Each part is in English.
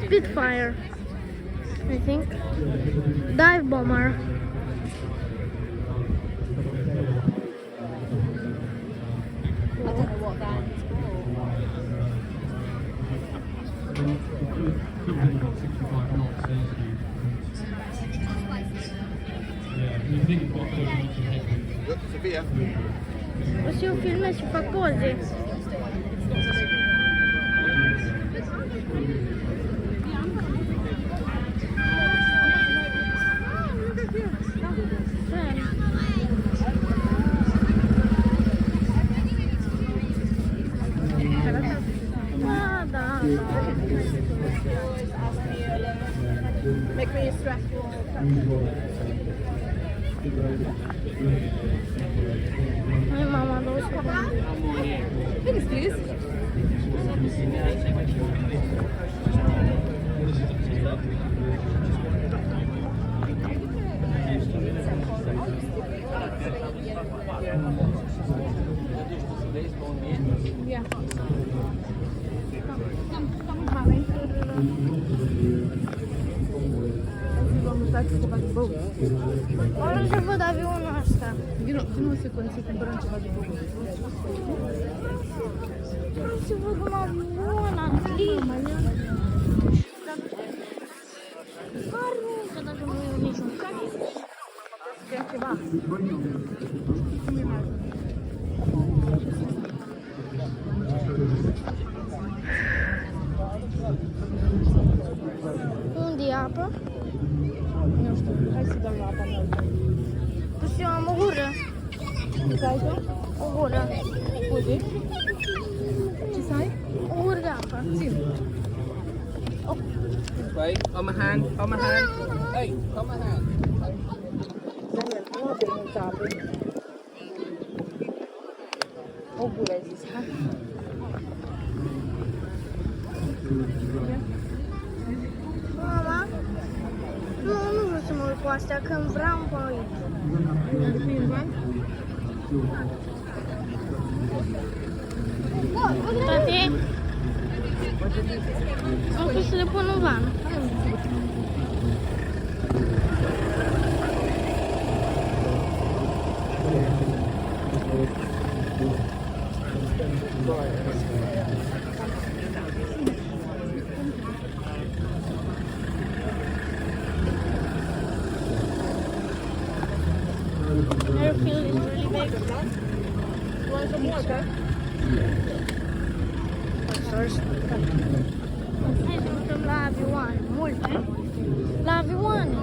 Spitfire, I think. Dive bomber. I don't know what that is. Sofia? Se o filme si fa così. Make me stressful. Ai mamma, dove sto andando? Please, please. Yeah. Ora se vă da avionul asta. Vino o secundă să cumpărăm ceva de băut. Vreau să văd un avion, Andrei. Aruncă dacă nu e niciun care. Vrem ceva. Unde e apă? Nu știu, hai să dăm la apa mea. Păi eu am o gură. Ce ai tu? O gură. Uite. Ce să ai? O gură de apă. Țin. Wait, on my hand, on my hand. Hey, on my hand. Daniel, nu avem multă apă. O gură ai zis, ha? Mama? Nu vreau să mă uit cu astea, că îmi vreau pe aici. Prin bani? Tati? Am pus să le pun în van. Airfield is really big. Want some more, okay? Hai să uităm la avioane, multe. La avioane.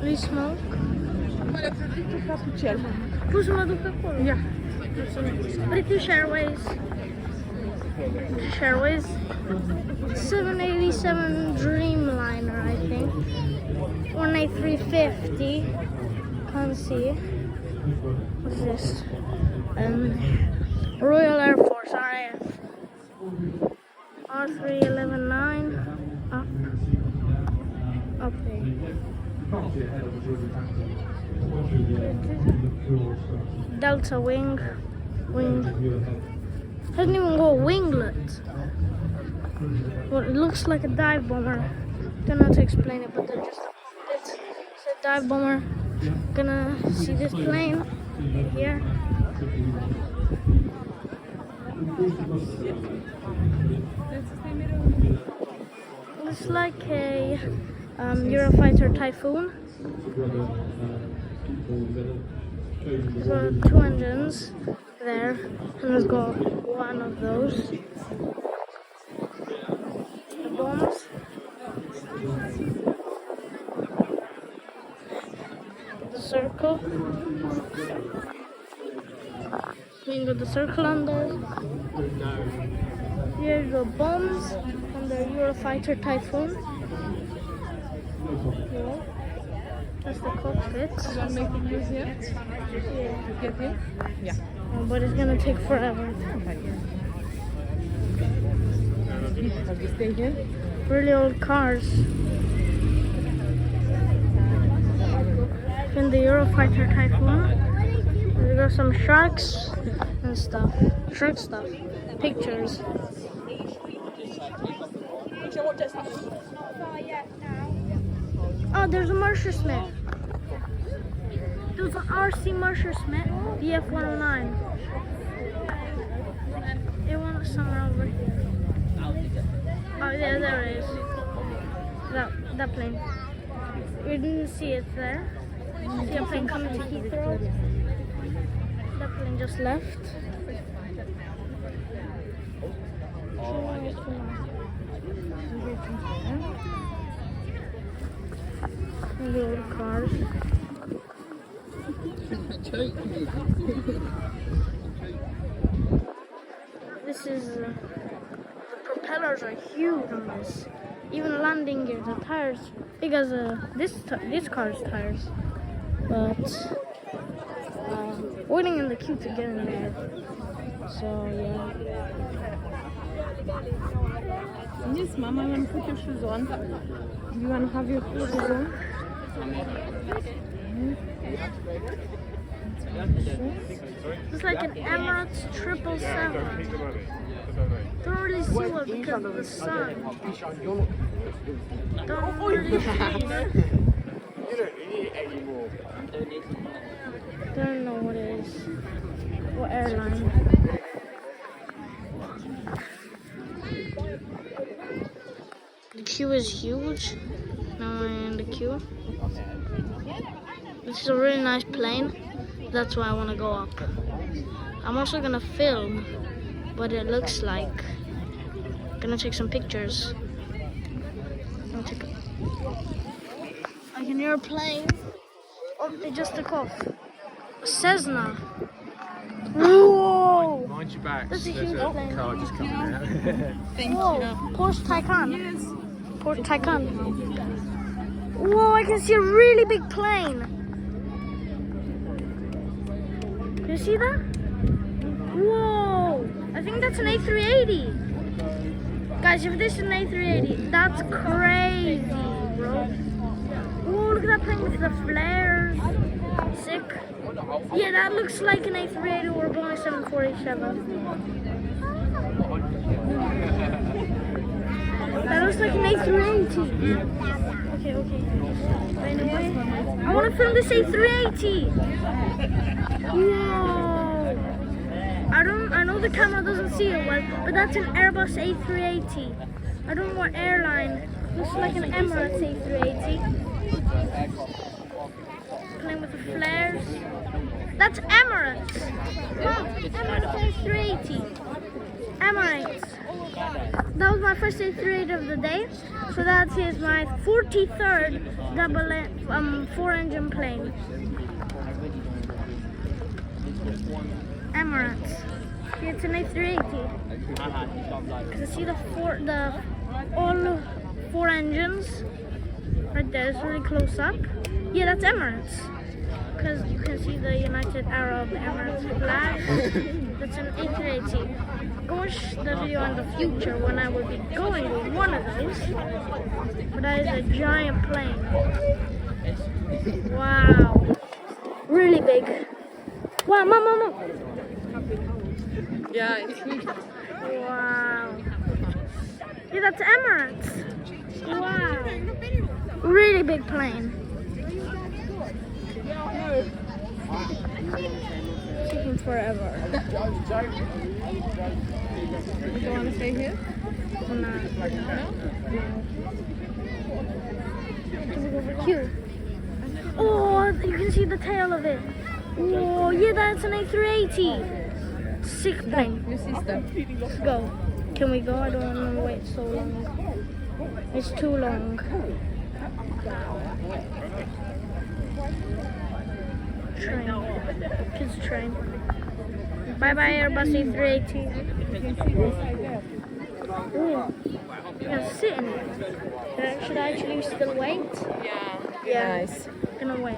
We smoke. Poți să mă duc acolo? Ia. British Airways. British Airways. 787 Dreamliner, I think. 18350. Can't see. What's this? Royal Air Force, RAF. R3119. Up. Up there. Delta wing. Doesn't even go winglet. Well, it looks like a dive bomber. Don't know how to explain it, but it's a dive bomber. Gonna see this plane here. Looks like a Eurofighter Typhoon. There's got two engines there, and let's go one of those. The bombs. The circle. We can go the circle under. Here's the bombs and the Eurofighter Typhoon. Yeah. That's the cockpit. You want to make the news here? Yeah. To get in? Yeah. Oh, but it's gonna take forever. Have we stay here? Really old cars. the Eurofighter Typhoon. There go some sharks and stuff. Shark stuff. Pictures. Oh, there's a Mercer Smith. There's an RC Mercer Smith VF-109. It went somewhere over here. Oh, yeah, there it is. That plane. We didn't see it there. See a plane coming to Heathrow. That plane just left. The old cars. This is the propellers are huge on this. Even landing gear, the tires big as this car's tires. But waiting in the queue to get in there. So yeah. Yes, Mama, you want to put your shoes on? You want to have your shoes on? It's like an Emirates 777. Don't really see what because of the sun. Don't really see it. Don't know what it is. What airline. The queue is huge. Now we're in the queue. This is a really nice plane. That's why I want to go up. I'm also gonna film what it looks like. Gonna take some pictures. I can hear a plane. Oh, it just took off. A Cessna. Whoa! Mind your back. That's a huge plane. Car just coming out. Thank Whoa! you. Porsche Taycan. Porsche Taycan. Whoa! I can see a really big plane. Can you see that? Whoa! I think that's an A380. Guys, if this is an A380, that's crazy, bro. Whoa, look at that plane with the flares. Sick. Yeah, that looks like an A380 or a Boeing 747. That looks like an A380. Okay. Anyway, I want to film this A380. Whoa! I know the camera doesn't see it well, but that's an Airbus A380. I don't know what airline. Looks like an Emirates A380. Playing with the flares. That's Emirates. Wow, Emirates A380. Emirates. That was my first A380 of the day. So that is my 43rd four-engine plane. Emirates. Yeah, it's an A380. Cause I see all four engines right there. It's really close up. Yeah, that's Emirates. Cause you can see the United Arab Emirates flag. That's an A380. Go watch the video in the future when I will be going with one of those. But that is a giant plane. Wow. Really big. Wow, Mom. Yeah, it's huge. Wow. Yeah, that's Emirates. Wow. Really big plane. Taking forever. You don't want to stay here? No. Can we go over here? Oh, you can see the tail of it. Oh, yeah, that's an A380. Sick plane. Your sister. Let's go. Can we go? I don't want to wait so long. It's too long. Train. Kids train. Bye bye Airbus A380. Ooh. You can sit in it. Should I actually still wait? Yeah. Nice. Gonna wait.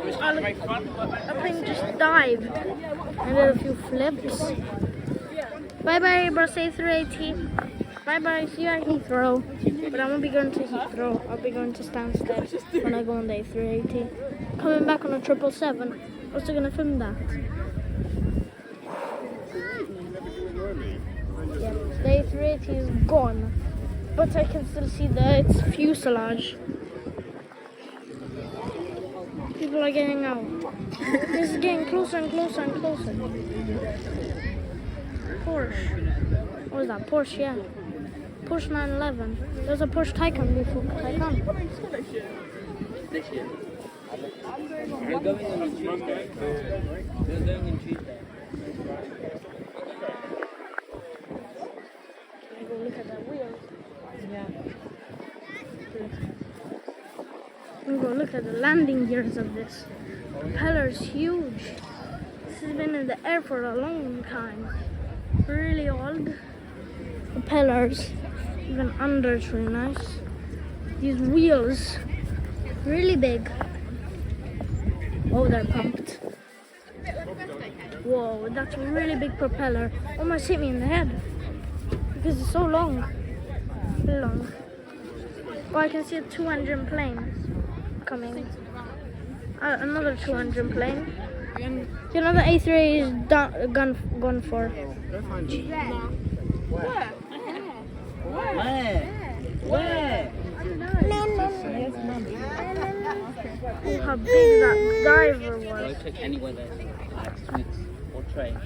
Oh, look, that plane just dived and did a few flips. Bye bye Airbus A380. Bye bye, see you at Heathrow. But I won't be going to Heathrow. I'll be going to Stansted when I go on the A380. Coming back on a 777. Also gonna film that. Yeah, the A380 is gone, but I can still see its fuselage. People are getting out. This is getting closer and closer and closer. Porsche. What is that? Porsche, yeah. Porsche 911. There's a Porsche Taycan before. Taycan. We're going on Tuesday. We're going on Tuesday. Go look at that wheel. Yeah. Go look at the landing gears of this. The propeller's huge. This has been in the air for a long time. Really old. Propellers. Even under it's really nice. These wheels. Really big. Oh, they're pumped. Whoa, that's a really big propeller. Almost hit me in the head. Because it's so long. Really long. Oh, I can see a 2-engine plane coming. Another 2-engine plane. Another A3 is gone for. Where? How big that diver was. I took anywhere there. Sweets or train.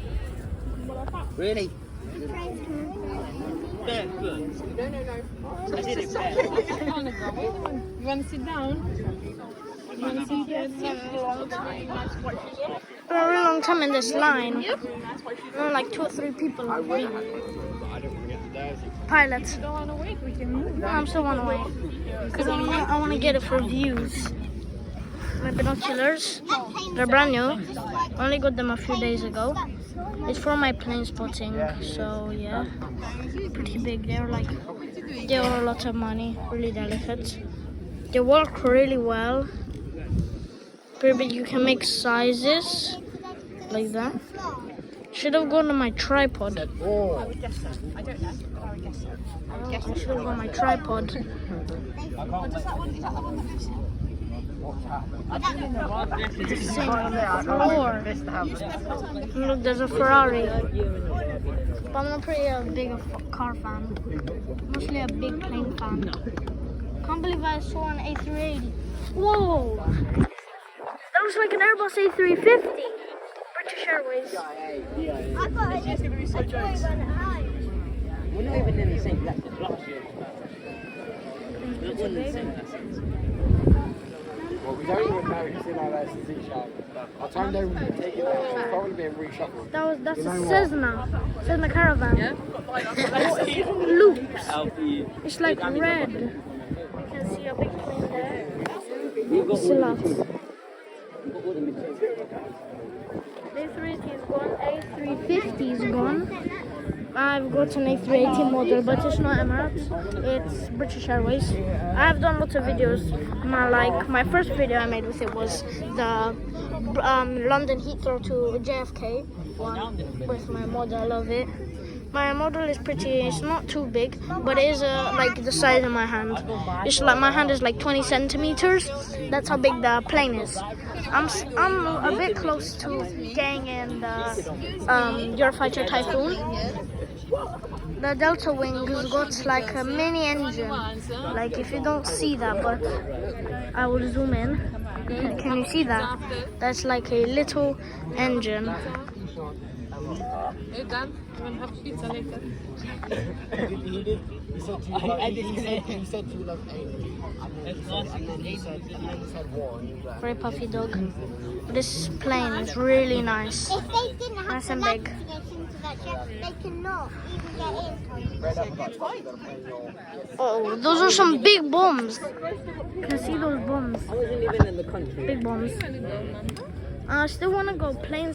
Really? Barefoot. No. I did it barefoot. You want to sit down? You want to sit down? For a really long time in this line. Like 2 or 3 people. Pilots. Don't want to wait, we can move. No, I'm still on the way. Because I want to get it for views. My binoculars, they're brand new. I only got them a few days ago. It's for my plane spotting, so yeah. Pretty big. They were a lot of money, really delicate. They work really well. Pretty big. You can make sizes like that. Should have gone to my tripod. I should have gone on my tripod. Same floor. Look, there's a Ferrari. But I'm not pretty big a car fan. Mostly a big plane fan. Can't believe I saw an A380. Whoa! That looks like an Airbus A350. British Airways. I thought it was going to be so jokes. We're not even in the same class as last year. We're not in the same class. Well, we don't even know who's in our lessons each other. I told them we would take it out. It's probably being reshuffled. That's a Cessna Caravan. Yeah? Loops. It's like red. You can see a big plane there. Still up. A380 is gone, A350 is gone. I've got an A380 model, but it's not Emirates, it's British Airways. I've done lots of videos. My first video I made with it was the London Heathrow to JFK one with my model. I love it. My model is it's not too big, but it is like the size of my hand. It's like my hand is like 20 centimeters. That's how big the plane is. I'm a bit close to getting in the Eurofighter Typhoon. The Delta Wing has got like a mini engine. Like if you don't see that, but I will zoom in. Can you see that? That's like a little engine. Hey Dan, you want to have pizza later? He said you love Amy. And then he said what? Very puffy dog. This plane is really nice. If they didn't have Nice the and legs big. to get into that ship, they cannot even get in. Oh, those are some big bombs. You can see those bombs. I wasn't even in the country. Big bombs. I still want to go plane